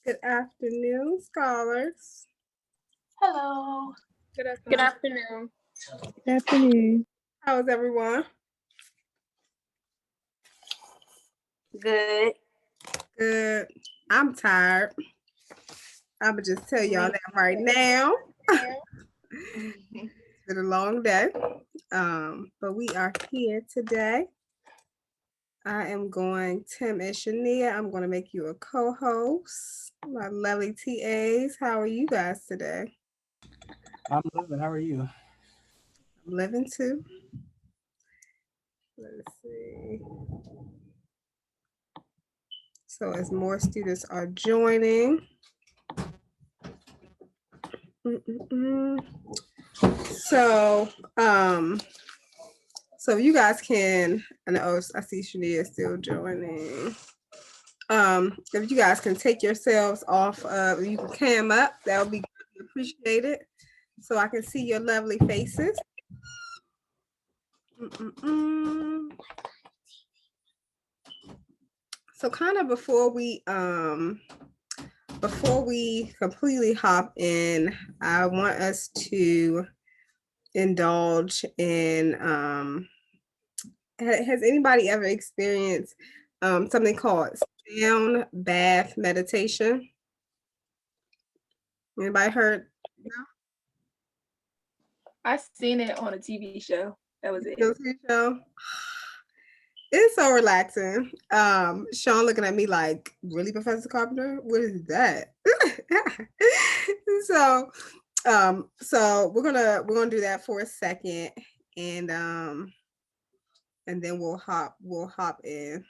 Good afternoon, scholars. Hello. Good Good afternoon. afternoon. Good afternoon. How is everyone? Good. Good. I'm tired. I'ma just tell y'all that right now. It's been a long day. But we are here today. I am going, Tim and Shania, I'm going to make you a co-host. My lovely TAs, how are you guys today? I'm living. How are you? I'm living too. Let's see. So as more students are joining. So, so you guys can, I know I see Shania still joining. If you guys can take yourselves off of, you can cam up, that would be appreciated. So I can see your lovely faces. So kind of before we completely hop in, I want us to indulge in has anybody ever experienced something called sound bath meditation? Anybody heard? I seen it on a TV show. That was it. Show? It's so relaxing. Sean looking at me like, really, Professor Carpenter? What is that? So we're gonna do that for a second, and then we'll hop in.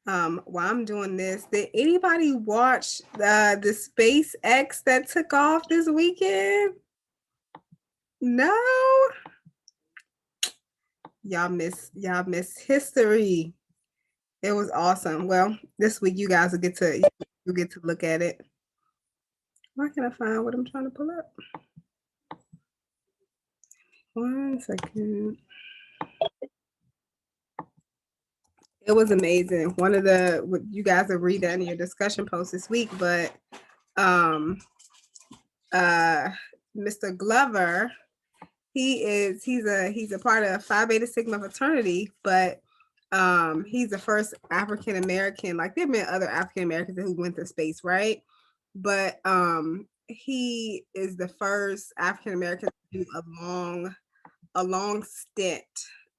While I'm doing this, did anybody watch the SpaceX that took off this weekend? No. Y'all miss history. It was awesome. Well, this week you guys will get to look at it. Why can't I find what I'm trying to pull up? 1 second. It was amazing. One of the, you guys will read that in your discussion post this week, but Mr. Glover, he's a part of Phi Beta Sigma fraternity, but he's the first African American. Like there have been other African Americans who went to space, right? But he is the first African American to do a long stint.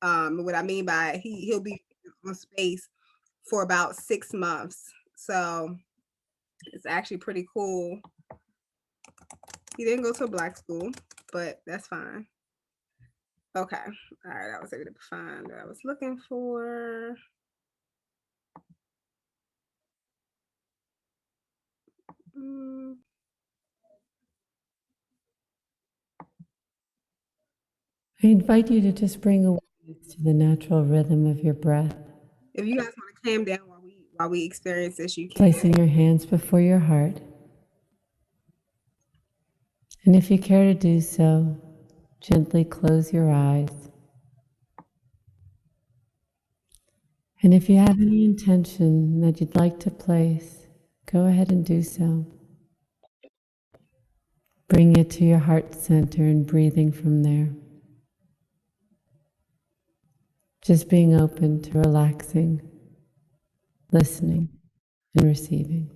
What I mean by he'll be on space for about 6 months. So it's actually pretty cool. He didn't go to a black school, but that's fine. Okay. All right. I was able to find what I was looking for. I invite you to just bring awareness to the natural rhythm of your breath. If you guys want to calm down while we experience this, you can. Placing your hands before your heart. And if you care to do so, gently close your eyes. And if you have any intention that you'd like to place, go ahead and do so. Bring it to your heart center and breathing from there. Just being open to relaxing, listening, and receiving.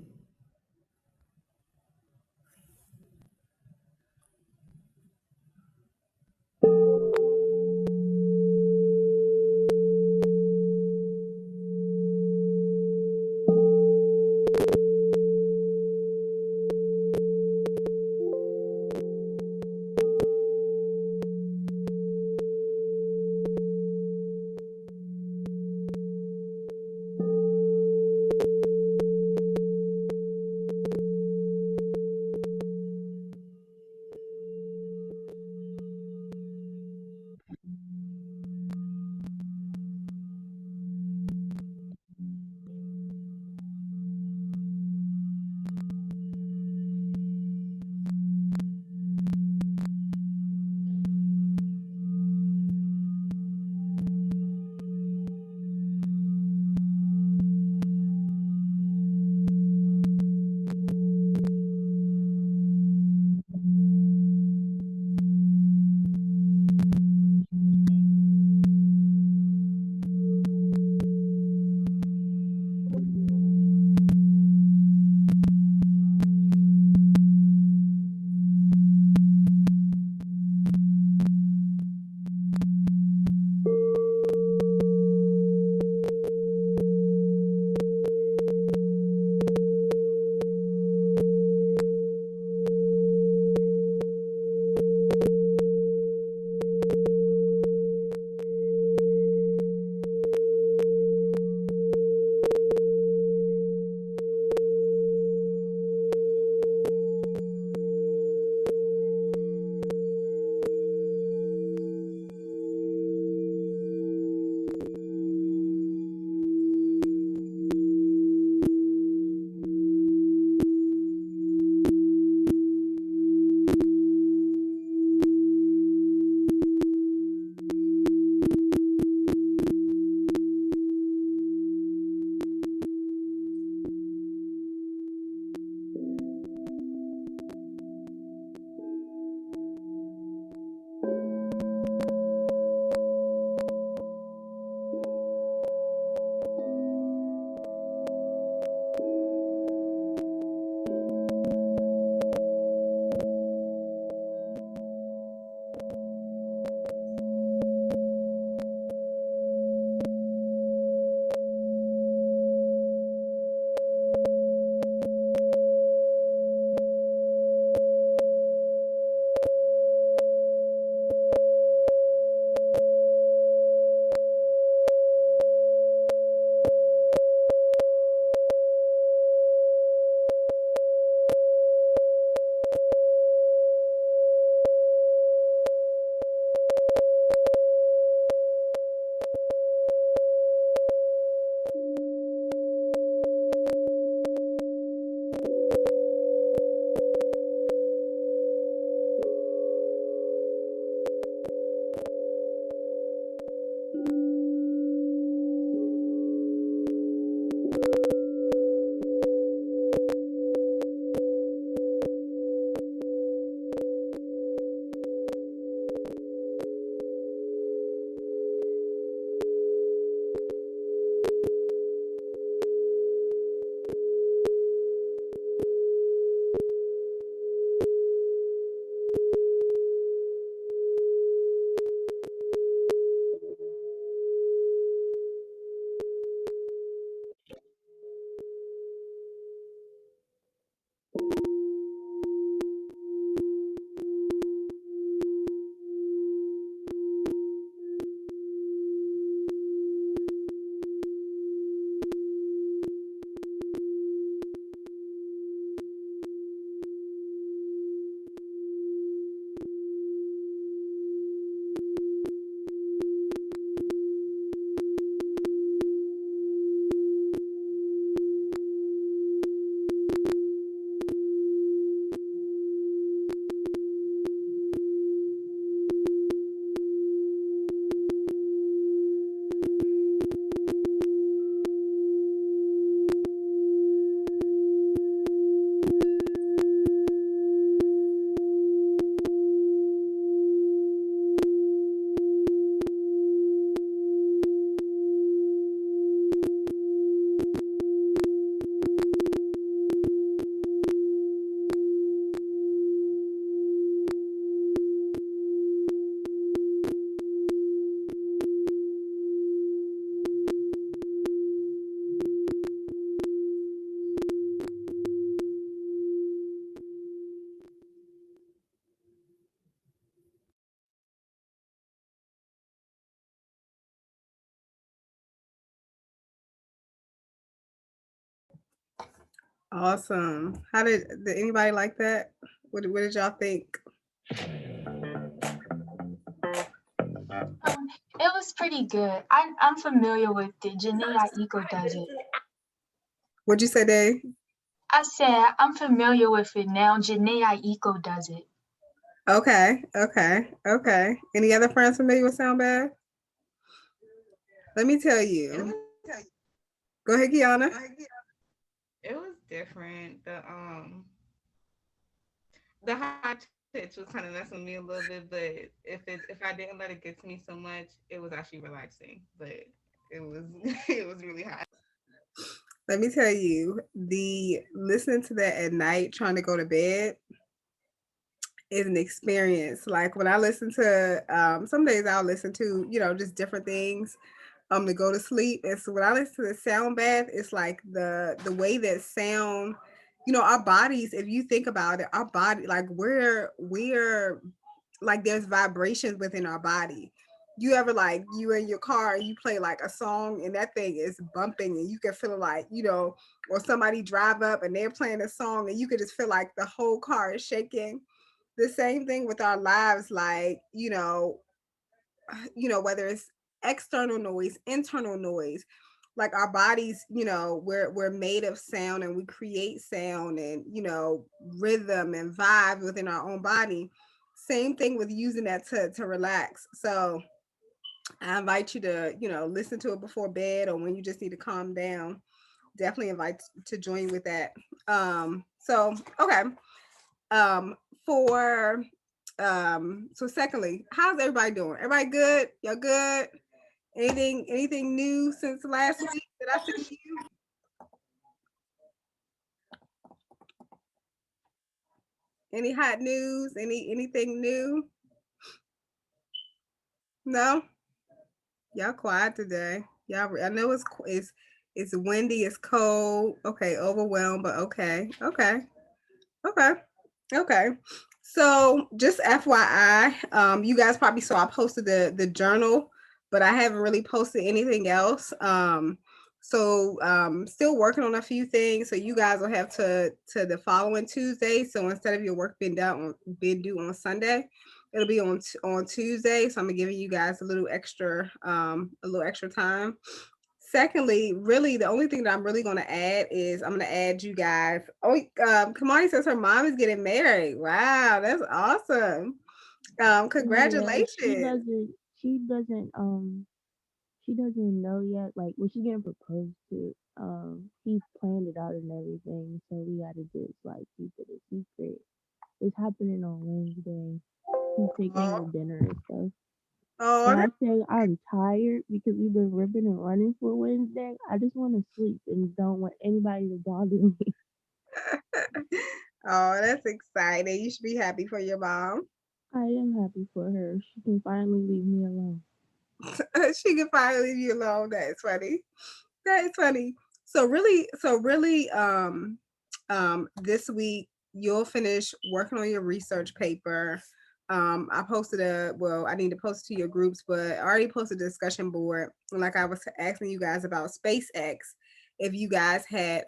Awesome. How did anybody like that? What did y'all think? It was pretty good. I'm familiar with it. Janae Aiko does it. What'd you say, Dave? I said I'm familiar with it now. Janae Aiko does it. Okay. Any other friends familiar with Sound Bath? Let me tell you. Go ahead, Kiana. It was different. The high pitch was kind of messing with me a little bit, but if I didn't let it get to me so much, it was actually relaxing. But it was it was really high. Let me tell you, the listening to that at night, trying to go to bed, is an experience. Like when I listen to, some days I'll listen to, just different things, to go to sleep. And so when I listen to the sound bath, it's like the way that sound, our bodies. If you think about it, our body, like we're like there's vibrations within our body. You ever like you in your car and you play like a song and that thing is bumping and you can feel like, or somebody drive up and they're playing a song and you could just feel like the whole car is shaking. The same thing with our lives, like, whether it's external noise, internal noise, like our bodies, we're made of sound and we create sound and, rhythm and vibe within our own body. Same thing with using that to relax. So I invite you to, listen to it before bed or when you just need to calm down. Definitely invite to join you with that. So okay. Um, for so secondly, how's everybody doing? Everybody good? Y'all good? Anything new since last week that I sent you? Any hot news? Anything new? No? Y'all quiet today. Y'all, I know it's windy, it's cold. Okay, overwhelmed, but okay. So just FYI, you guys probably saw I posted the journal, but I haven't really posted anything else. So still working on a few things. So you guys will have to the following Tuesday. So instead of your work being due on Sunday, it'll be on Tuesday. So I'm giving you guys a little extra time. Secondly, really, the only thing that I'm really going to add is I'm going to add you guys. Oh, Kamani says her mom is getting married. Wow, that's awesome. Congratulations. Yeah, she doesn't know yet. Like when she's getting proposed to, he planned it out and everything. So we gotta just like keep it a secret. It's happening on Wednesday. He's taking her to dinner and stuff. And I say I'm tired because we've been ripping and running for Wednesday. I just want to sleep and don't want anybody to bother me. Oh, that's exciting. You should be happy for your mom. I am happy for her. She can finally leave me alone. She can finally leave you alone. That's funny. That is funny. So really, this week you'll finish working on your research paper. I posted I need to post to your groups, but I already posted a discussion board. Like I was asking you guys about SpaceX, if you guys had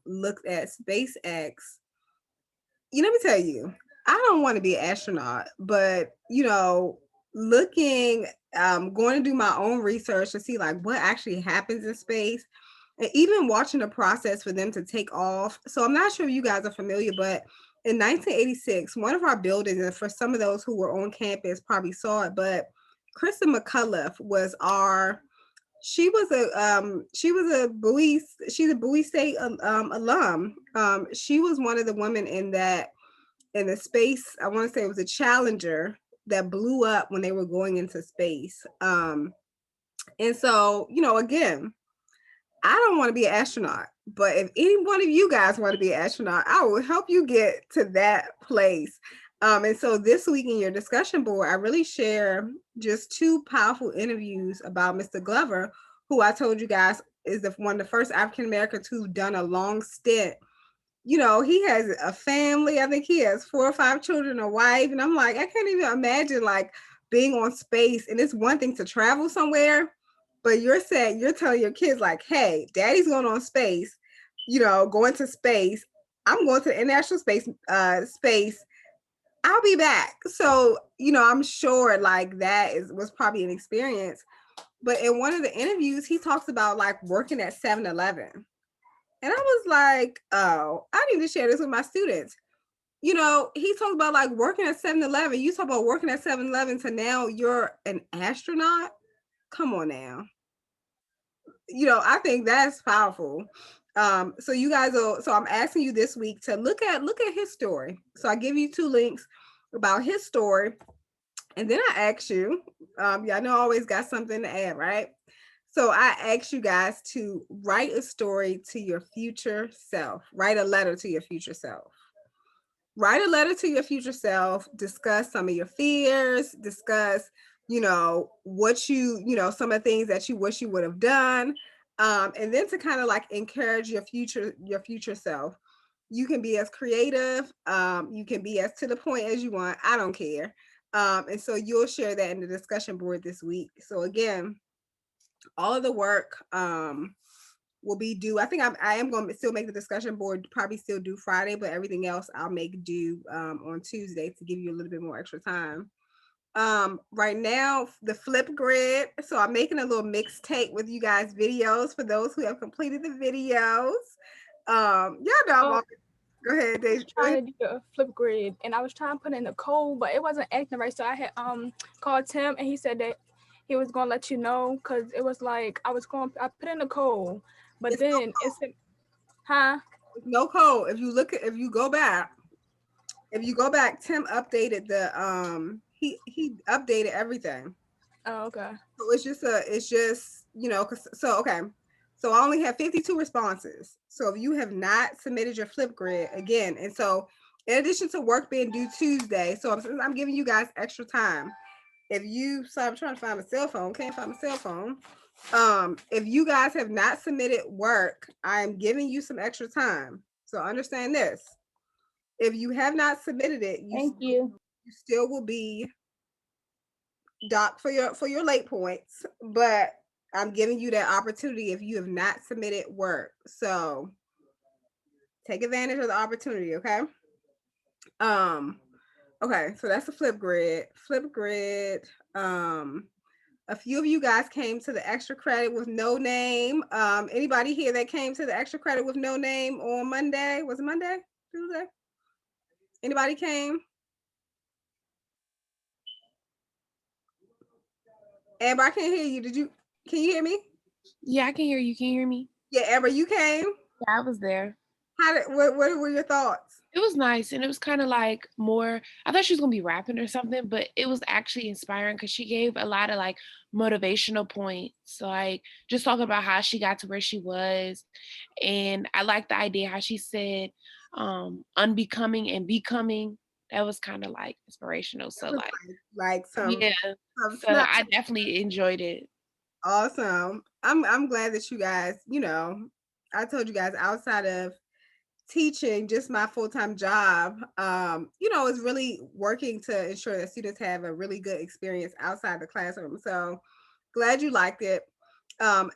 looked at SpaceX, let me tell you, I don't want to be an astronaut, but looking, going to do my own research to see like what actually happens in space and even watching the process for them to take off. So I'm not sure if you guys are familiar, but in 1986, one of our buildings, and for some of those who were on campus probably saw it, but Kristen McCullough was she's a Bowie State alum. She was one of the women in the space. I want to say it was a Challenger that blew up when they were going into space. And so, again, I don't want to be an astronaut, but if any one of you guys want to be an astronaut, I will help you get to that place. And so this week in your discussion board, I really share just two powerful interviews about Mr. Glover, who I told you guys is one of the first African Americans who've done a long stint. He has a family. I think he has 4 or 5 children, a wife. And I'm like, I can't even imagine like being on space. And it's one thing to travel somewhere, but you're telling your kids like, hey, daddy's going on space, going to space. I'm going to the international space. I'll be back. So, I'm sure like that was probably an experience. But in one of the interviews, he talks about like working at 7-Eleven. And I was like, oh, I need to share this with my students. He talks about like working at 7-Eleven. You talk about working at 7-Eleven to now you're an astronaut. Come on now. I think that's powerful. So you guys so I'm asking you this week to look at his story. So I give you 2 links about his story. And then I ask you, y'all know I always got something to add, right? So I ask you guys to write a story to your future self. Write a letter to your future self. Write a letter to your future self. Discuss some of your fears. Discuss, what some of the things that you wish you would have done. And then to kind of like encourage your future self. You can be as creative. You can be as to the point as you want. I don't care. And so you'll share that in the discussion board this week. So again, all of the work will be due. I think I am going to still make the discussion board, probably still do Friday, but everything else I'll make due on Tuesday to give you a little bit more extra time. Right now, the flip grid. So I'm making a little mixtape with you guys videos for those who have completed the videos. Y'all know Go ahead, Dave. Trying to do a flip grid, and I was trying to put in the code, but it wasn't acting right. So I had called Tim, and he said that he was gonna let you know because it was like I put in the code, but it's then it said, huh? No code. If you go back, Tim updated the he updated everything. Oh, okay. So it's just okay. So I only have 52 responses. So if you have not submitted your flip grid again, and so in addition to work being due Tuesday, so I'm giving you guys extra time. So I'm trying to find my cell phone, can't find my cell phone. If you guys have not submitted work, I'm giving you some extra time. So understand this. If you have not submitted it, you still will be docked for your late points, but I'm giving you that opportunity if you have not submitted work. So take advantage of the opportunity, okay? Okay, so that's the flip grid. A few of you guys came to the extra credit with no name. Anybody here that came to the extra credit with no name on Monday? Was it Monday? Tuesday? Anybody came? Amber, I can't hear you. Can you hear me? Yeah, I can hear you. Can you hear me? Yeah, Amber, you came? Yeah, I was there. What were your thoughts? It was nice, and it was kind of like more, I thought she was gonna be rapping or something, but it was actually inspiring because she gave a lot of like motivational points, like just talking about how she got to where she was. And I like the idea how she said unbecoming and becoming. That was kind of like inspirational. So like some so I definitely enjoyed it. Awesome. I'm glad that you guys, I told you guys outside of teaching, just my full-time job, is really working to ensure that students have a really good experience outside the classroom. So glad you liked it.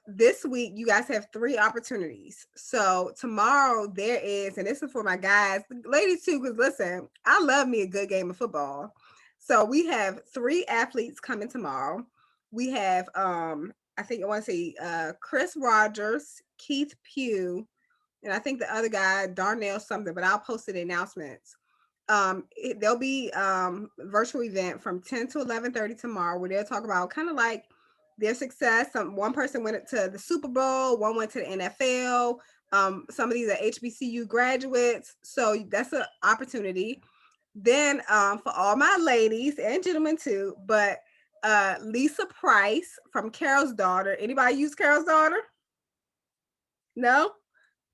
This week you guys have 3 opportunities. So tomorrow there is, and this is for my guys, ladies too, because listen, I love me a good game of football. So we have 3 athletes coming tomorrow. We have I think I want to say Chris Rogers, Keith Pugh, and I think the other guy, Darnell something, but I'll post it in announcements. There'll be virtual event from 10 to 11:30 tomorrow where they'll talk about kind of like their success. One person went to the Super Bowl, one went to the NFL. Some of these are HBCU graduates. So that's an opportunity. Then for all my ladies and gentlemen too, but Lisa Price from Carol's Daughter. Anybody use Carol's Daughter? No?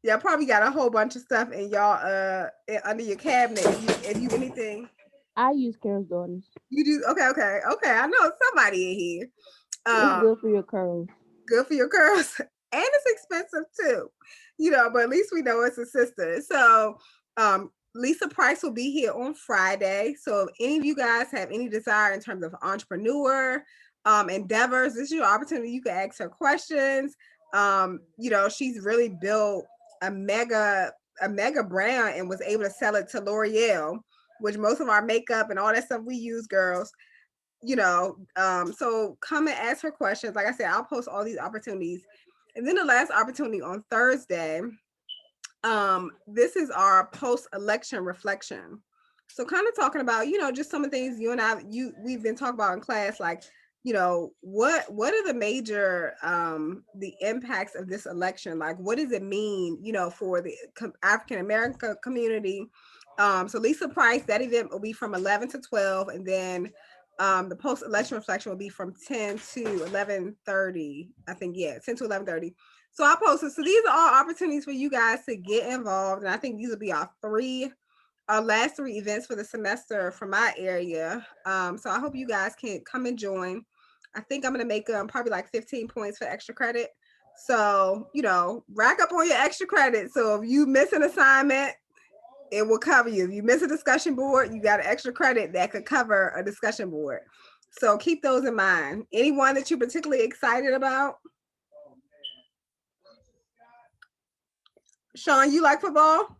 Y'all probably got a whole bunch of stuff in y'all under your cabinet. If you anything. I use Carol's Daughters. You do? Okay. I know somebody in here. It's good for your curls. Good for your curls. And it's expensive too. But at least we know it's a sister. So Lisa Price will be here on Friday. So if any of you guys have any desire in terms of entrepreneur endeavors, this is your opportunity. You can ask her questions. She's really built a mega a mega brand and was able to sell it to L'Oreal, which most of our makeup and all that stuff we use, girls, so come and ask her questions. Like I said, I'll post all these opportunities. And then the last opportunity on Thursday, this is our post-election reflection. So kind of talking about, just some of the things we've been talking about in class, like, what are the major the impacts of this election? Like, what does it mean, for the African American community? So Lisa Price, that event will be from 11 to 12, and then the post-election reflection will be from 10 to 11:30. I think, 10 to 11:30. So I posted. So these are all opportunities for you guys to get involved, and I think these will be our last 3 events for the semester from my area. So I hope you guys can come and join. I think I'm gonna make probably like 15 points for extra credit. So, rack up on your extra credit. So if you miss an assignment, it will cover you. If you miss a discussion board, you got an extra credit that could cover a discussion board. So keep those in mind. Anyone that you're particularly excited about? Sean, you like football?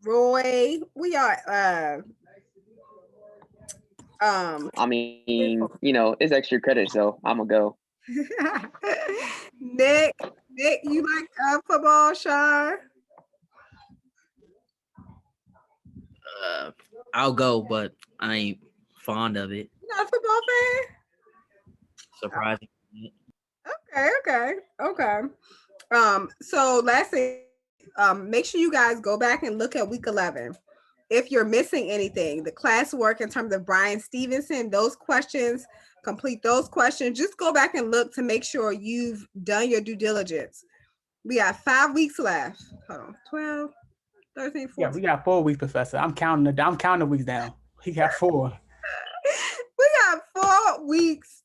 Roy, we are I mean, it's extra credit, so I'm gonna go. Nick, you like football, Sean? I'll go, but I ain't fond of it. You're not a football fan? Surprising. Okay. So last thing, make sure you guys go back and look at week 11. If you're missing anything, the classwork in terms of Brian Stevenson, those questions, complete those questions. Just go back and look to make sure you've done your due diligence. We got 5 weeks left. Hold on, 12, 13, 14. Yeah, we got 4 weeks, Professor. I'm counting the weeks down. He got 4. We got 4 weeks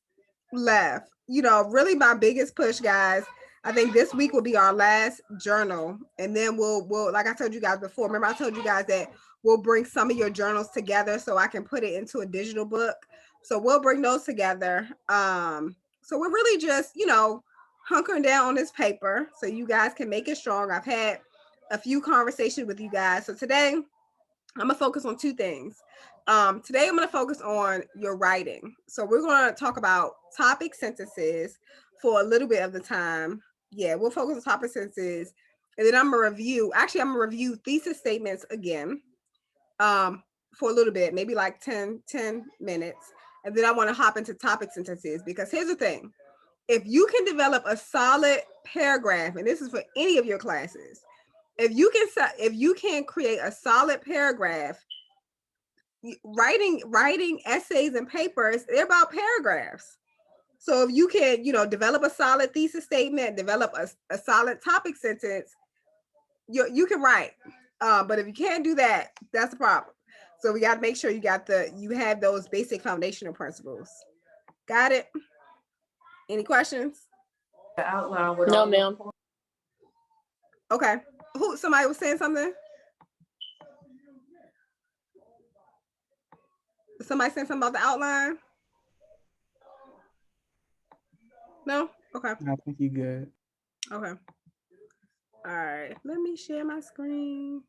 left. Really my biggest push, guys. I think this week will be our last journal. And then we'll like I told you guys before, remember I told you guys that we'll bring some of your journals together so I can put it into a digital book. So we'll bring those together. So we're really just, hunkering down on this paper so you guys can make it strong. I've had a few conversations with you guys. So today I'm gonna focus on 2 things. Today I'm gonna focus on your writing. So we're gonna talk about topic sentences for a little bit of the time. Yeah, we'll focus on topic sentences. And then I'm gonna review thesis statements again for a little bit, maybe like 10 minutes. And then I want to hop into topic sentences, because here's the thing. If you can develop a solid paragraph, and this is for any of your classes, if you can create a solid paragraph, writing essays and papers, they're about paragraphs. So if you can, develop a solid thesis statement, develop a solid topic sentence, you can write. But if you can't do that, that's the problem. So we got to make sure you have those basic foundational principles. Got it? Any questions? No, ma'am. Okay. Somebody was saying something? Somebody saying something about the outline? No? Okay. I think you're good. Okay. All right. Let me share my screen.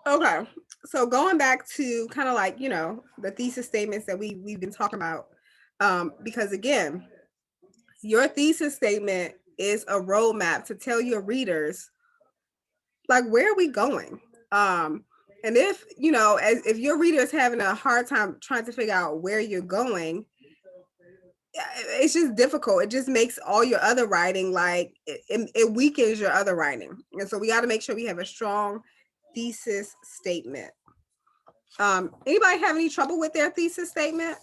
Okay, so going back to kind of like, the thesis statements that we've been talking about, because again, your thesis statement is a roadmap to tell your readers, like, where are we going? And if, if your reader is having a hard time trying to figure out where you're going, it's just difficult. It just makes all your other writing, like, it weakens your other writing. And so we got to make sure we have a strong thesis statement. Anybody have any trouble with their thesis statement?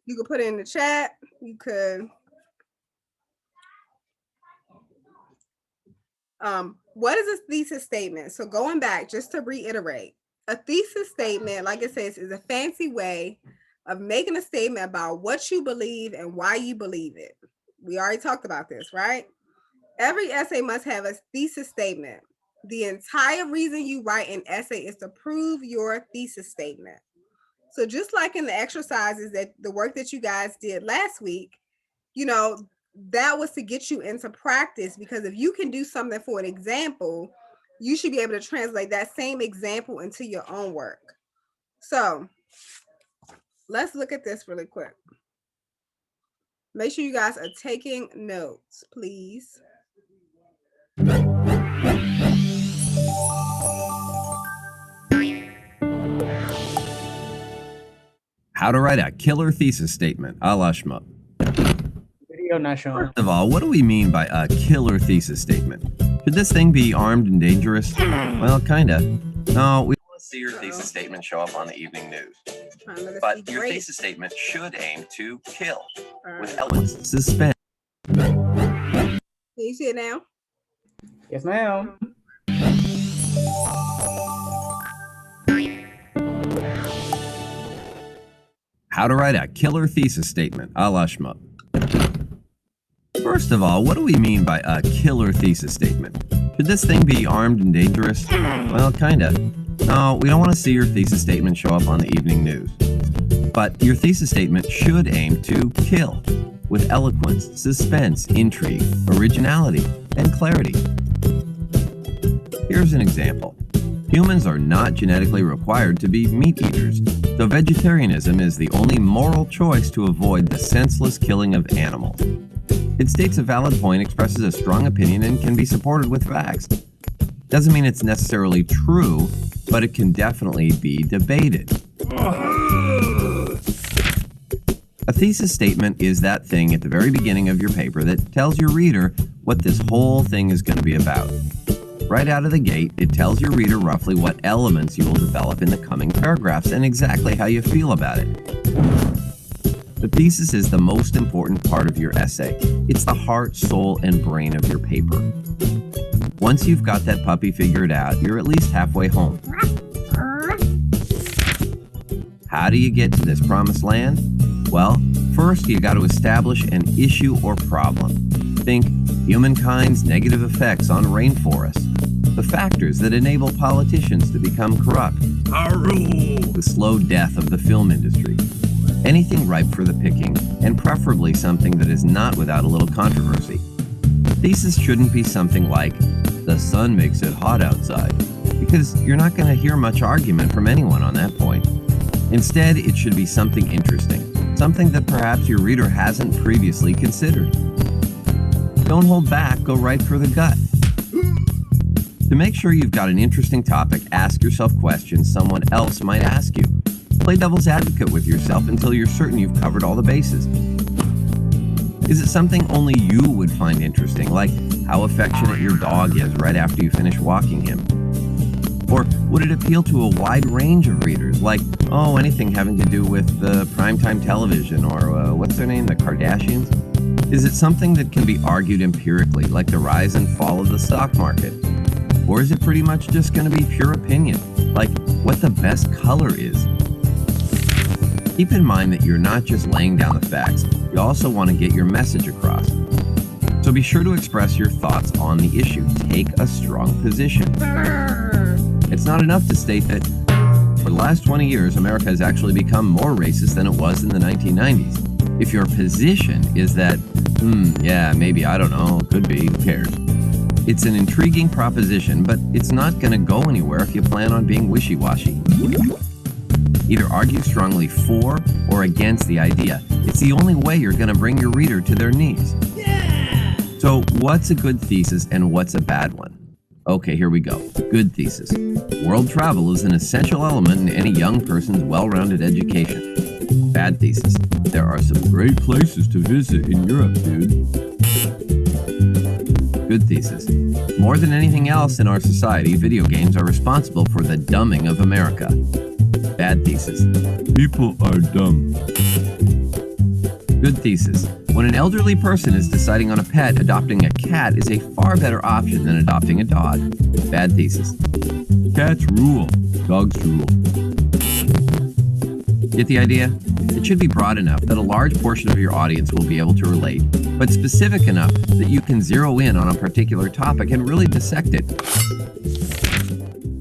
You could put it in the chat. You could. What is a thesis statement? So going back, just to reiterate, a thesis statement, like it says, is a fancy way of making a statement about what you believe and why you believe it. We already talked about this, right? Every essay must have a thesis statement. The entire reason you write an essay is to prove your thesis statement. So just like in the exercises that the work that you guys did last week, you know, that was to get you into practice, because if you can do something for an example, you should be able to translate that same example into your own work. So let's look at this really quick. Make sure you guys are taking notes, please. How to write a killer thesis statement, a la Shmup. Video not showing. First of all, what do we mean by a killer thesis statement? Should this thing be armed and dangerous? Well, kinda. No, we don't want to see your thesis statement show up on the evening news. But your thesis statement should aim to kill with elements, suspense. Can you see it now? Yes, ma'am. How to write a killer thesis statement, a la Shmup. First of all, what do we mean by a killer thesis statement? Should this thing be armed and dangerous? Well, kinda. No, we don't want to see your thesis statement show up on the evening news. But your thesis statement should aim to kill with eloquence, suspense, intrigue, originality, and clarity. Here's an example. Humans are not genetically required to be meat eaters, so vegetarianism is the only moral choice to avoid the senseless killing of animals. It states a valid point, expresses a strong opinion, and can be supported with facts. Doesn't mean it's necessarily true, but it can definitely be debated. A thesis statement is that thing at the very beginning of your paper that tells your reader what this whole thing is going to be about. Right out of the gate, it tells your reader roughly what elements you will develop in the coming paragraphs and exactly how you feel about it. The thesis is the most important part of your essay. It's the heart, soul, and brain of your paper. Once you've got that puppy figured out, you're at least halfway home. How do you get to this promised land? Well, first you got to establish an issue or problem. Think humankind's negative effects on rainforests, the factors that enable politicians to become corrupt, the slow death of the film industry, anything ripe for the picking, and preferably something that is not without a little controversy. Thesis shouldn't be something like, the sun makes it hot outside, because you're not going to hear much argument from anyone on that point. Instead, it should be something interesting, something that perhaps your reader hasn't previously considered. Don't hold back, go right for the gut. To make sure you've got an interesting topic, ask yourself questions someone else might ask you. Play devil's advocate with yourself until you're certain you've covered all the bases. Is it something only you would find interesting, like how affectionate your dog is right after you finish walking him? Or would it appeal to a wide range of readers, like, anything having to do with primetime television or what's their name, the Kardashians? Is it something that can be argued empirically, like the rise and fall of the stock market? Or is it pretty much just going to be pure opinion, like what the best color is? Keep in mind that you're not just laying down the facts, you also want to get your message across. So be sure to express your thoughts on the issue. Take a strong position. It's not enough to state that for the last 20 years, America has actually become more racist than it was in the 1990s. If your position is that, yeah, maybe, I don't know, could be, who cares? It's an intriguing proposition, but it's not going to go anywhere if you plan on being wishy-washy. Either argue strongly for or against the idea. It's the only way you're going to bring your reader to their knees. Yeah! So what's a good thesis and what's a bad one? Okay, here we go. Good thesis. World travel is an essential element in any young person's well-rounded education. Bad thesis. There are some great places to visit in Europe, dude. Good thesis. More than anything else in our society, video games are responsible for the dumbing of America. Bad thesis. People are dumb. Good thesis. When an elderly person is deciding on a pet, adopting a cat is a far better option than adopting a dog. Bad thesis. Cats rule. Dogs rule. Get the idea? It should be broad enough that a large portion of your audience will be able to relate, but specific enough that you can zero in on a particular topic and really dissect it.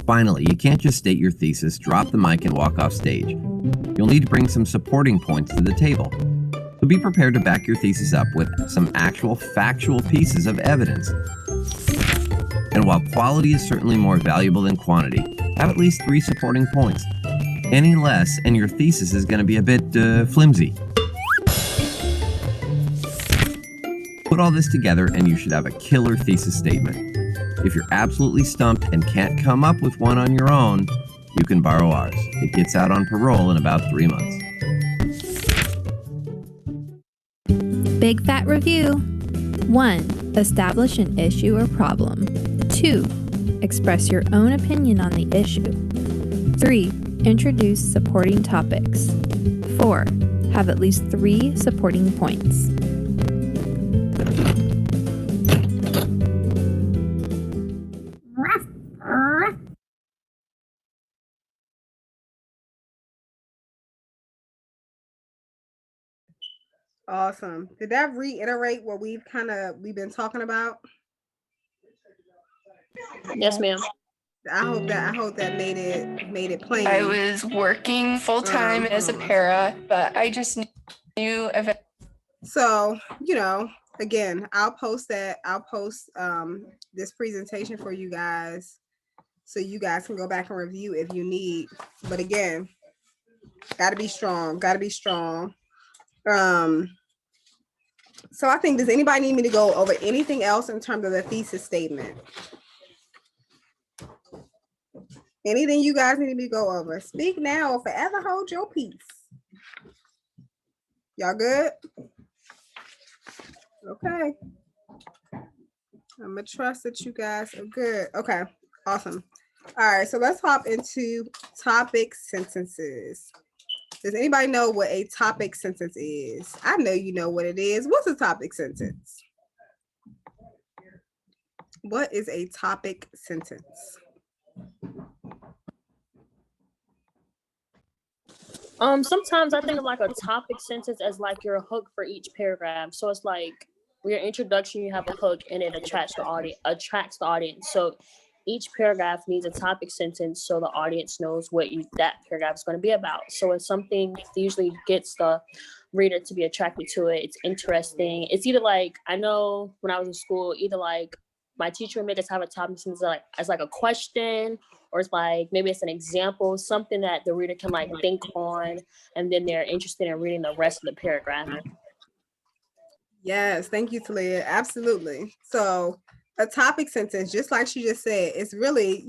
Finally, you can't just state your thesis, drop the mic, and walk off stage. You'll need to bring some supporting points to the table. So be prepared to back your thesis up with some actual factual pieces of evidence. And while quality is certainly more valuable than quantity, have at least 3 supporting points. Any less, and your thesis is going to be a bit flimsy. Put all this together, and you should have a killer thesis statement. If you're absolutely stumped and can't come up with one on your own, you can borrow ours. It gets out on parole in about 3 months. Big Fat Review. 1. Establish an issue or problem. 2. Express your own opinion on the issue. 3. Introduce supporting topics. 4. Have at least 3 supporting points. Awesome. Did that reiterate what we've been talking about? Yes, ma'am. I hope that made it plain. I was working full time as a para, but I just knew So, again, I'll post this presentation for you guys so you guys can go back and review if you need. But again, gotta be strong. So I think, does anybody need me to go over anything else in terms of the thesis statement? Anything you guys need me to go over? Speak now or forever hold your peace. Y'all good? Okay. I'm gonna trust that you guys are good. Okay, awesome. All right, so let's hop into topic sentences. Does anybody know what a topic sentence is? I know you know what it is. What's a topic sentence? What is a topic sentence? Sometimes I think of like a topic sentence as like your hook for each paragraph. So it's like your introduction, you have a hook, and it attracts the audience. So each paragraph needs a topic sentence so the audience knows what that paragraph is going to be about. So it's something that usually gets the reader to be attracted to it. It's interesting. It's either like, I know when I was in school, either like my teacher would make us have a topic sentence like as like a question, or it's like maybe it's an example, something that the reader can like think on, and then they're interested in reading the rest of the paragraph. Yes, thank you, Talia. Absolutely. So a topic sentence, just like she just said, it's really,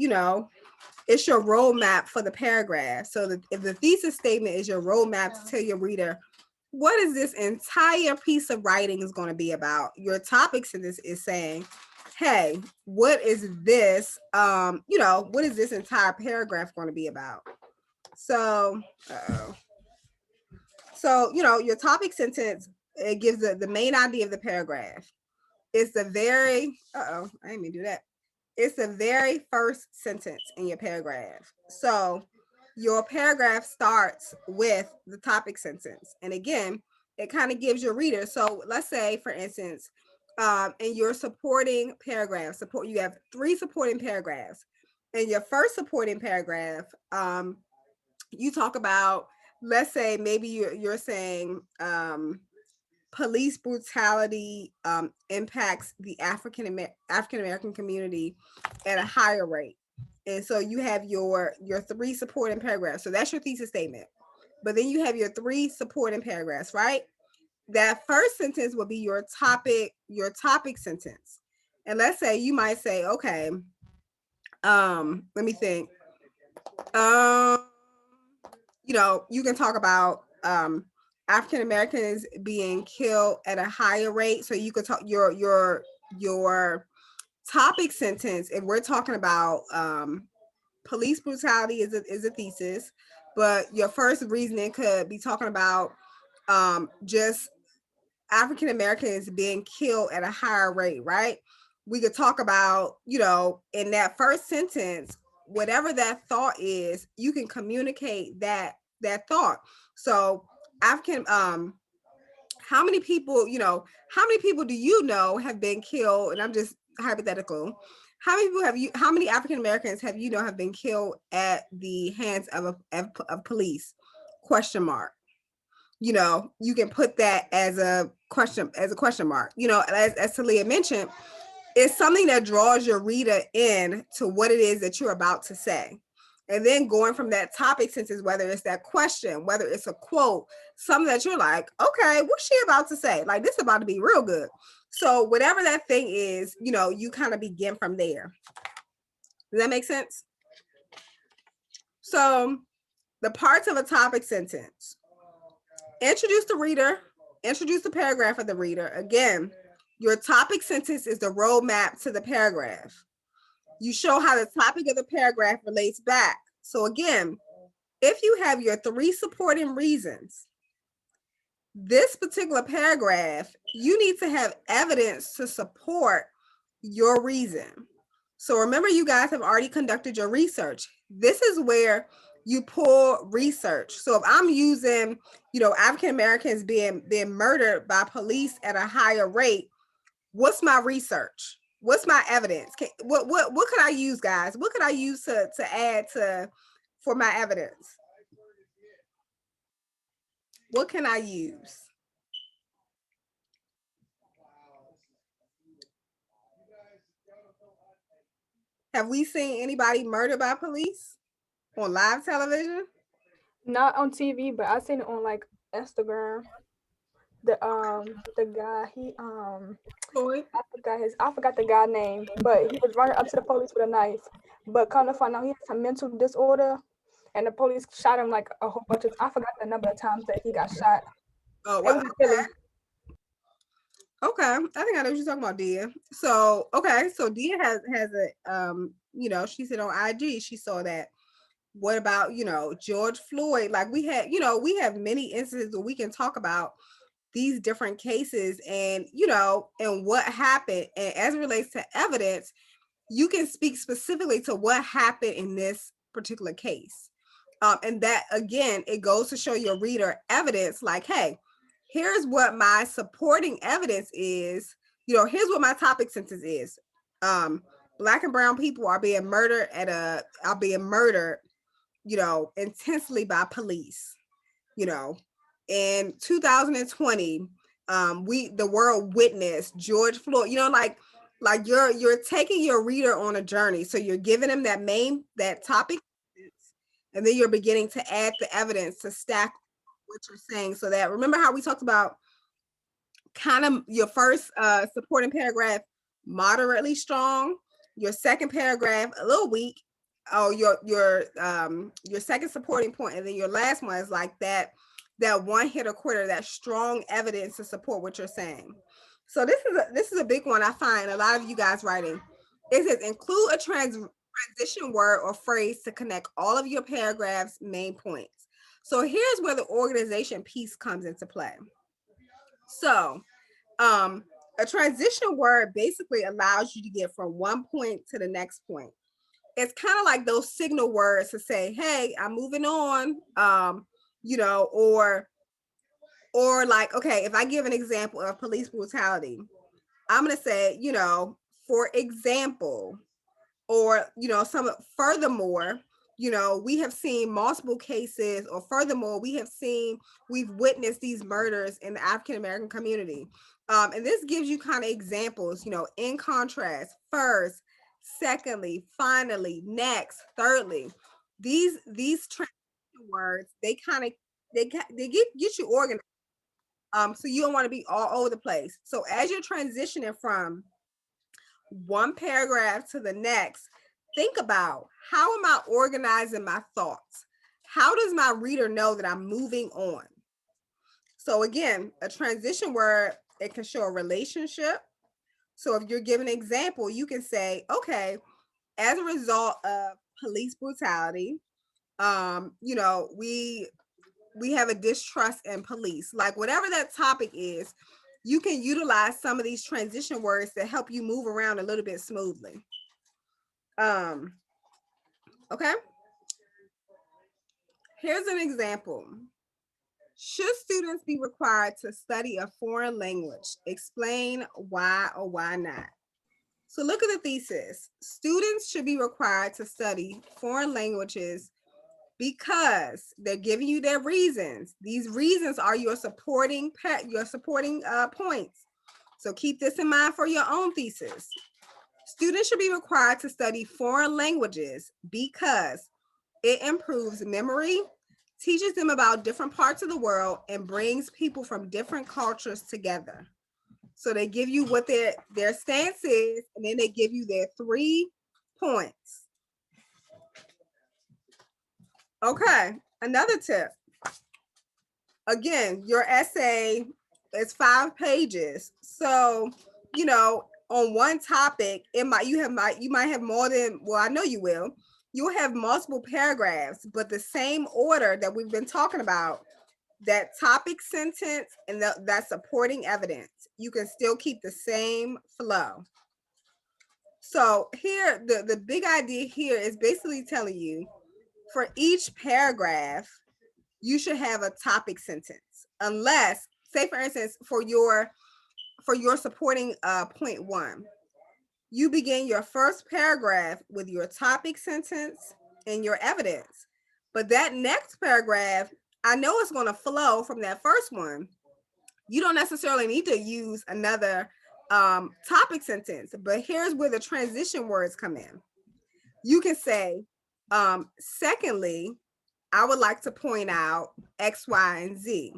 it's your roadmap for the paragraph. So if the thesis statement is your roadmap to tell your reader, what is this entire piece of writing is going to be about? Your topic sentence is saying, hey, what is this? What is this entire paragraph going to be about? So, your topic sentence, it gives the main idea of the paragraph. It's the very, I didn't mean to do that. It's the very first sentence in your paragraph. So your paragraph starts with the topic sentence. And again, it kind of gives your reader. So let's say, for instance, in your supporting paragraph, you have 3 supporting paragraphs. In your first supporting paragraph, you talk about, let's say maybe you're saying police brutality impacts the African American community at a higher rate. And so you have your 3 supporting paragraphs. So that's your thesis statement. But then you have your 3 supporting paragraphs, right? That first sentence will be your topic sentence. And let's say you might say, okay, let me think. You can talk about African Americans being killed at a higher rate. So you could talk your topic sentence. If we're talking about police brutality is a thesis, but your first reasoning could be talking about just African Americans being killed at a higher rate, right? We could talk about, in that first sentence, whatever that thought is, you can communicate that that thought. So African, how many people, how many people do you know have been killed? And I'm just hypothetical. How many people how many African Americans have have been killed at the hands of police? Question mark. You can put that as a question mark. As Talia mentioned, it's something that draws your reader in to what it is that you're about to say. And then going from that topic sentence, whether it's that question, whether it's a quote, something that you're like, okay, what's she about to say? Like, this is about to be real good. So whatever that thing is, you kind of begin from there. Does that make sense? So the parts of a topic sentence: introduce the reader, introduce the paragraph of the reader. Again, your topic sentence is the roadmap to the paragraph. You show how the topic of the paragraph relates back. So again, if you have your 3 supporting reasons, this particular paragraph, you need to have evidence to support your reason. So remember, you guys have already conducted your research. This is where you pull research. So if I'm using, African Americans being murdered by police at a higher rate, what's my research? What's my evidence? What could I use, guys? What could I use to add for my evidence? What can I use? Have we seen anybody murdered by police on live television? Not on TV, but I seen it on like Instagram. The guy, Floyd? I forgot the guy's name, but he was running up to the police with a knife. But come to find out, he has some mental disorder, and the police shot him like a whole bunch of. I forgot the number of times that he got shot. Oh, wow. Okay, I think I know what you're talking about, Dia. So, okay, so Dia has a she said on IG she saw that. What about George Floyd? Like we have many instances where we can talk about these different cases and and what happened, and as it relates to evidence, you can speak specifically to what happened in this particular case, and that again, it goes to show your reader evidence. Like, hey, here's what my supporting evidence is. Here's what my topic sentence is. Black and brown people are being murdered intensely by police. In 2020, the world witnessed George Floyd. Like you're taking your reader on a journey. So you're giving them that topic, and then you're beginning to add the evidence to stack what you're saying. So that, remember how we talked about kind of your first supporting paragraph moderately strong, your second paragraph a little weak, your second supporting point, and then your last one is like that one hit or quitter, that strong evidence to support what you're saying. So this is a big one I find a lot of you guys writing. It says include a transition word or phrase to connect all of your paragraph's main points. So here's where the organization piece comes into play. So a transition word basically allows you to get from one point to the next point. It's kind of like those signal words to say, hey, I'm moving on, or like, okay, if I give an example of police brutality, I'm going to say, for example, or, furthermore, we have seen multiple cases, or furthermore, we've witnessed these murders in the African-American community. And this gives you kind of examples, in contrast, first, secondly, finally, next, thirdly. These transition words, they get you organized. So you don't want to be all over the place. So as you're transitioning from one paragraph to the next, think about, how am I organizing my thoughts? How does my reader know that I'm moving on? So again, a transition word, it can show a relationship. So if you're giving an example, you can say, okay, as a result of police brutality, we have a distrust in police. Like whatever that topic is, you can utilize some of these transition words to help you move around a little bit smoothly. Okay. Here's an example. Should students be required to study a foreign language? Explain why or why not. So look at the thesis. Students should be required to study foreign languages because they're giving you their reasons. These reasons are your supporting points. So keep this in mind for your own thesis. Students should be required to study foreign languages because it improves memory, teaches them about different parts of the world, and brings people from different cultures together. So they give you what their stance is, and then they give you their 3 points. Okay, another tip. Again, your essay is 5 pages. So, you know, on one topic, you might have more than, well, I know you will. You'll have multiple paragraphs, but the same order that we've been talking about, that topic sentence and that supporting evidence, you can still keep the same flow. So here, the big idea here is basically telling you for each paragraph, you should have a topic sentence, unless, say for instance, for your supporting point 1, you begin your first paragraph with your topic sentence and your evidence. But that next paragraph, I know it's going to flow from that first one. You don't necessarily need to use another topic sentence, but here's where the transition words come in. You can say, secondly, I would like to point out X, Y, and Z.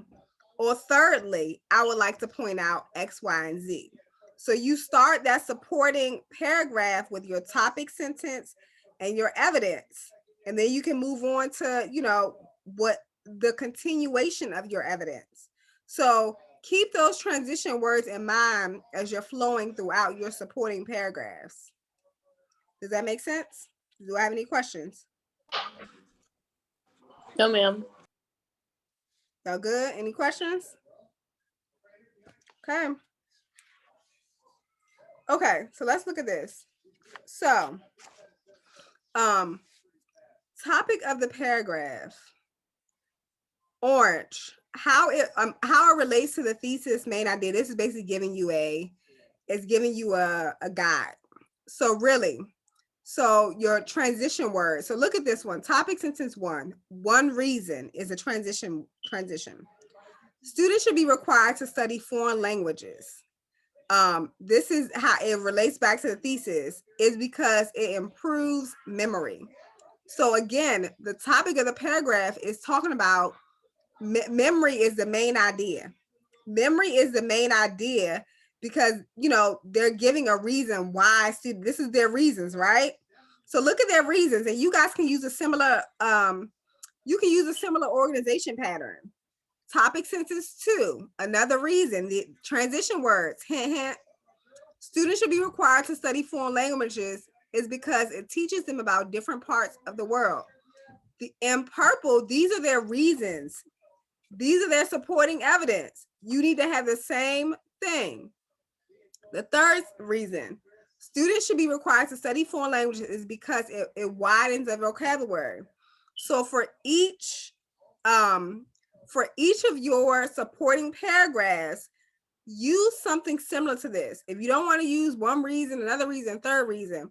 Or thirdly, I would like to point out X, Y, and Z. So you start that supporting paragraph with your topic sentence and your evidence, and then you can move on to, you know, what the continuation of your evidence. So keep those transition words in mind as you're flowing throughout your supporting paragraphs. Does that make sense? Do I have any questions? No, ma'am. All good? Any questions? Okay. Okay, so let's look at this. So, topic of the paragraph, orange. How it relates to the thesis main idea. This is basically giving you a guide. So really, so your transition word. So look at this one. Topic sentence 1. One reason is a transition. Students should be required to study foreign languages. This is how it relates back to the thesis, is because it improves memory. So again, the topic of the paragraph is talking about memory is the main idea. Memory is the main idea because, you know, they're giving a reason why students, this is their reasons, right? So look at their reasons, and you guys can use a similar, organization pattern. Topic sentence 2, another reason, the transition words, hint, hint. Students should be required to study foreign languages is because it teaches them about different parts of the world. In purple, these are their reasons. These are their supporting evidence. You need to have the same thing. The third reason, students should be required to study foreign languages is because it widens their vocabulary. So for each of your supporting paragraphs, use something similar to this. If you don't want to use one reason, another reason, third reason,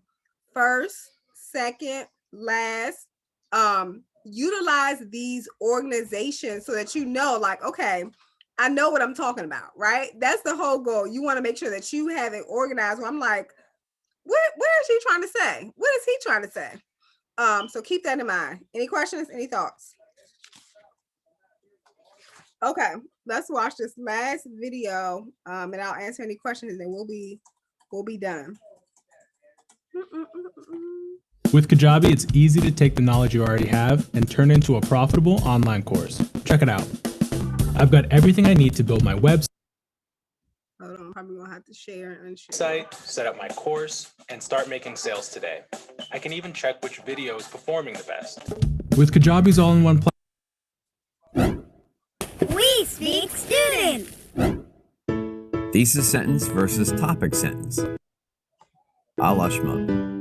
first, second, last, utilize these organizations so that you know, like, okay, I know what I'm talking about, right? That's the whole goal. You want to make sure that you have it organized. Where I'm like, what is she trying to say? What is he trying to say? So keep that in mind. Any questions? Any thoughts? Okay, let's watch this last video, and I'll answer any questions, and then we'll be done. With Kajabi, it's easy to take the knowledge you already have and turn it into a profitable online course. Check it out. I've got everything I need to build my website. Hold on, I'm probably gonna have to share and unshare. Site, set up my course, and start making sales today. I can even check which video is performing the best. With Kajabi's all-in-one platform. We speak student. Thesis sentence versus topic sentence. A la Schmoke.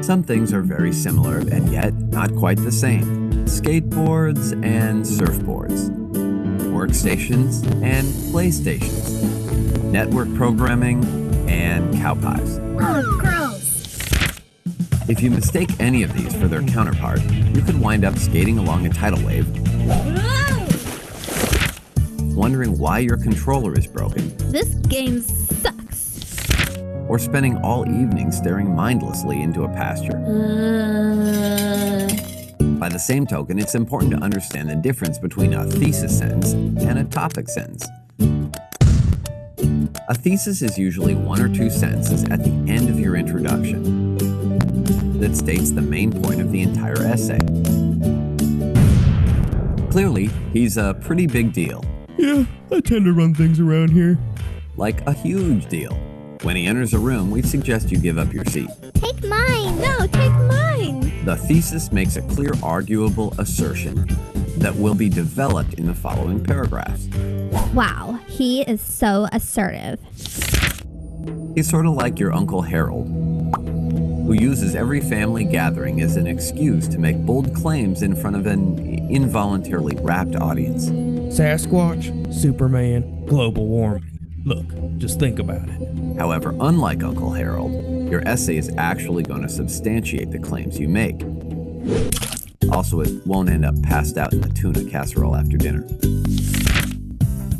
Some things are very similar and yet not quite the same. skateboards and surfboards, workstations and playstations, network programming and cow pies. Oh, gross. If you mistake any of these for their counterpart, you could wind up skating along a tidal wave, wondering why your controller is broken, This game sucks. or spending all evening staring mindlessly into a pasture. By the same token, it's important to understand the difference between a thesis sentence and a topic sentence. A thesis is usually 1 or 2 sentences at the end of your introduction that states the main point of the entire essay. Clearly, he's a pretty big deal. Yeah, I tend to run things around here. Like a huge deal. When he enters a room, we suggest you give up your seat. Take mine. No, take mine. The thesis makes a clear, arguable assertion that will be developed in the following paragraphs. Wow, he is so assertive. He's sort of like your Uncle Harold, who uses every family gathering as an excuse to make bold claims in front of an involuntarily rapt audience. Sasquatch, Superman, global warming. Look, just think about it. However, unlike Uncle Harold, your essay is actually going to substantiate the claims you make. Also, it won't end up passed out in the tuna casserole after dinner.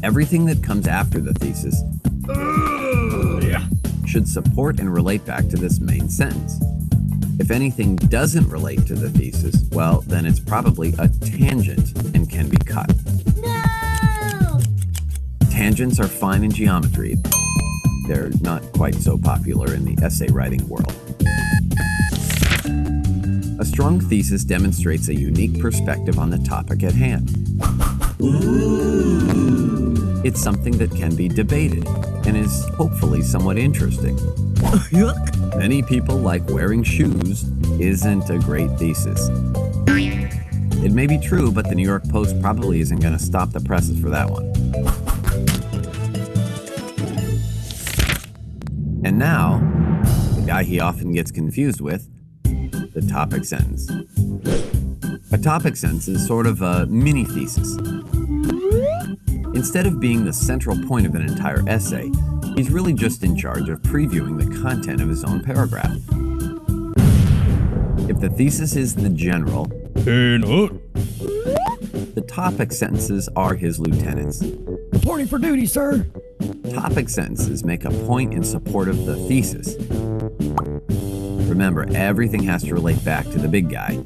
Everything that comes after the thesis should support and relate back to this main sentence. If anything doesn't relate to the thesis, well, then it's probably a tangent and can be cut. No! Tangents are fine in geometry. They're not quite so popular in the essay writing world. A strong thesis demonstrates a unique perspective on the topic at hand. It's something that can be debated and is hopefully somewhat interesting. Many people like wearing shoes isn't a great thesis. It may be true, but the New York Post probably isn't going to stop the presses for that one. And now, the guy he often gets confused with, the topic sentence. A topic sentence is sort of a mini thesis. Instead of being the central point of an entire essay, he's really just in charge of previewing the content of his own paragraph. If the thesis is the general, the topic sentences are his lieutenants. Reporting for duty, sir. Topic sentences make a point in support of the thesis. Remember, everything has to relate back to the big guy,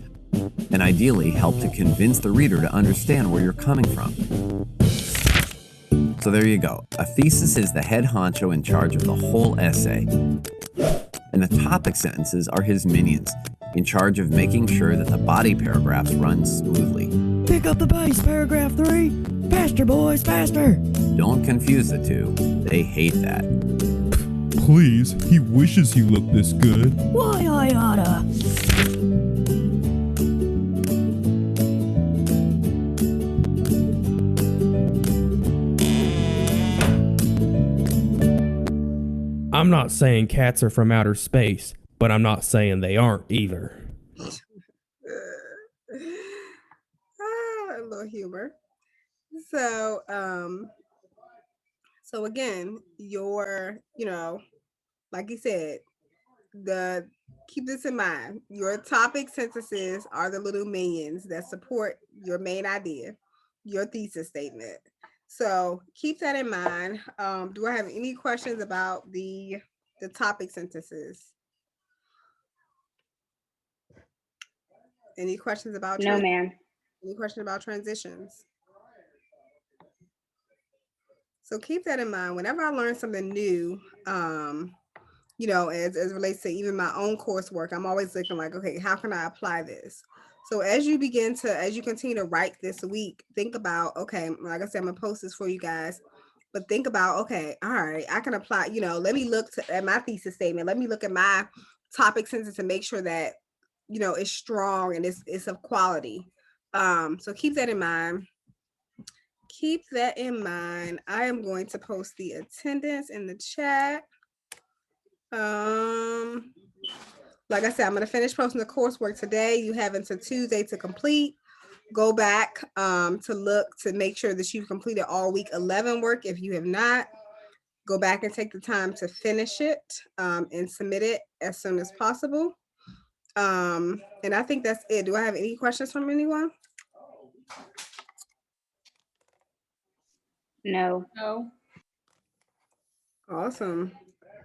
and ideally help to convince the reader to understand where you're coming from. So there you go. A thesis is the head honcho in charge of the whole essay. And the topic sentences are his minions, in charge of making sure that the body paragraphs run smoothly. Pick up the pace, paragraph 3. Faster, boys, faster. Don't confuse the two. They hate that. Please, he wishes he looked this good. Why I oughta? I'm not saying cats are from outer space, but I'm not saying they aren't either. A little humor. So, so again, like you said, keep this in mind. Your topic sentences are the little minions that support your main idea, your thesis statement. So keep that in mind. Do I have any questions about the topic sentences? Any questions about No, ma'am. Any questions about transitions? So keep that in mind. Whenever I learn something new, as it relates to even my own coursework, I'm always looking like, okay, how can I apply this? So as you continue to write this week, think about, okay, like I said, I'm gonna post this for you guys, but think about, okay, all right, I can apply, let me look at my thesis statement. Let me look at my topic sentence and make sure that, it's strong and it's of quality. So keep that in mind. Keep that in mind. I am going to post the attendance in the chat. Like I said, I'm going to finish posting the coursework today. You have until Tuesday to complete. go back to look to make sure that you've completed all week 11 work. If you have not, go back and take the time to finish it and submit it as soon as possible. And I think that's it. Do I have any questions from anyone? No. No. Awesome.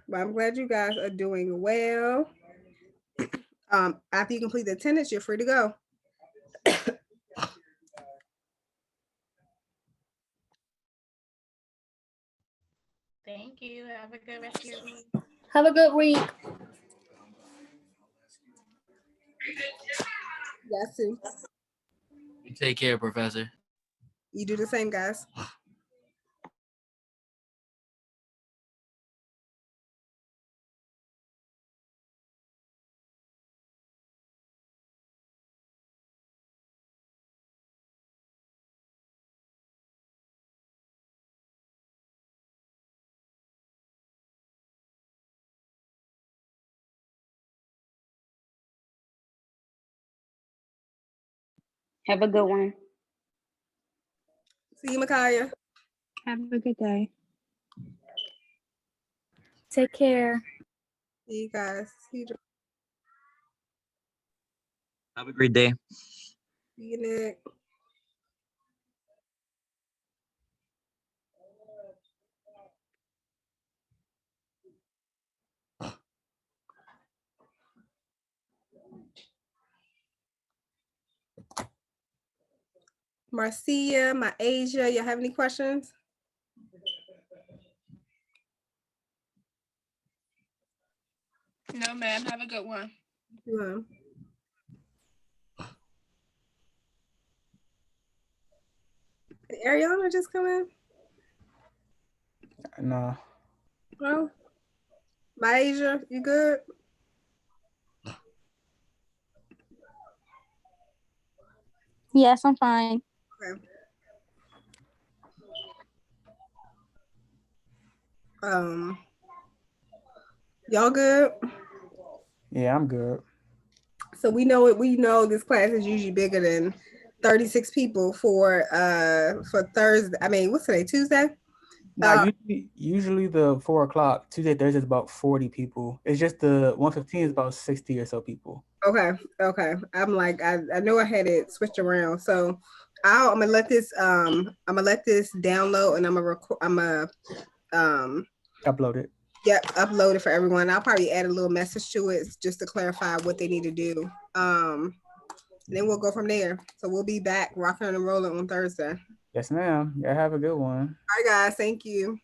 Well, I'm glad you guys are doing well. After you complete the attendance, you're free to go. Thank you. Have a good rest of your week. Have a good week. Yes, Sue. You take care, Professor. You do the same, guys. Have a good one. See you, Micaiah. Have a good day. Take care. See you guys. See you, Have a great day. see you, Nick. Marcia, my Asia, y'all have any questions? No, ma'am. Have a good one. Yeah. Did Ariana just come in? No. No. My Asia, you good? Yes, I'm fine. Okay. Y'all good? Yeah, I'm good. So we know it. We know this class is usually bigger than 36 people for Thursday. I mean, what's today? Tuesday? Now, usually the 4 o'clock, Tuesday, Thursday is about 40 people. It's just the 115 is about 60 or so people. Okay. I'm like, I know I had it switched around. So I'm gonna let this download and I'm gonna Upload it. Yep, upload it for everyone. I'll probably add a little message to it just to clarify what they need to do. Then we'll go from there. So we'll be back rocking and rolling on Thursday. Yes, ma'am. Yeah, have a good one. All right, guys. Thank you.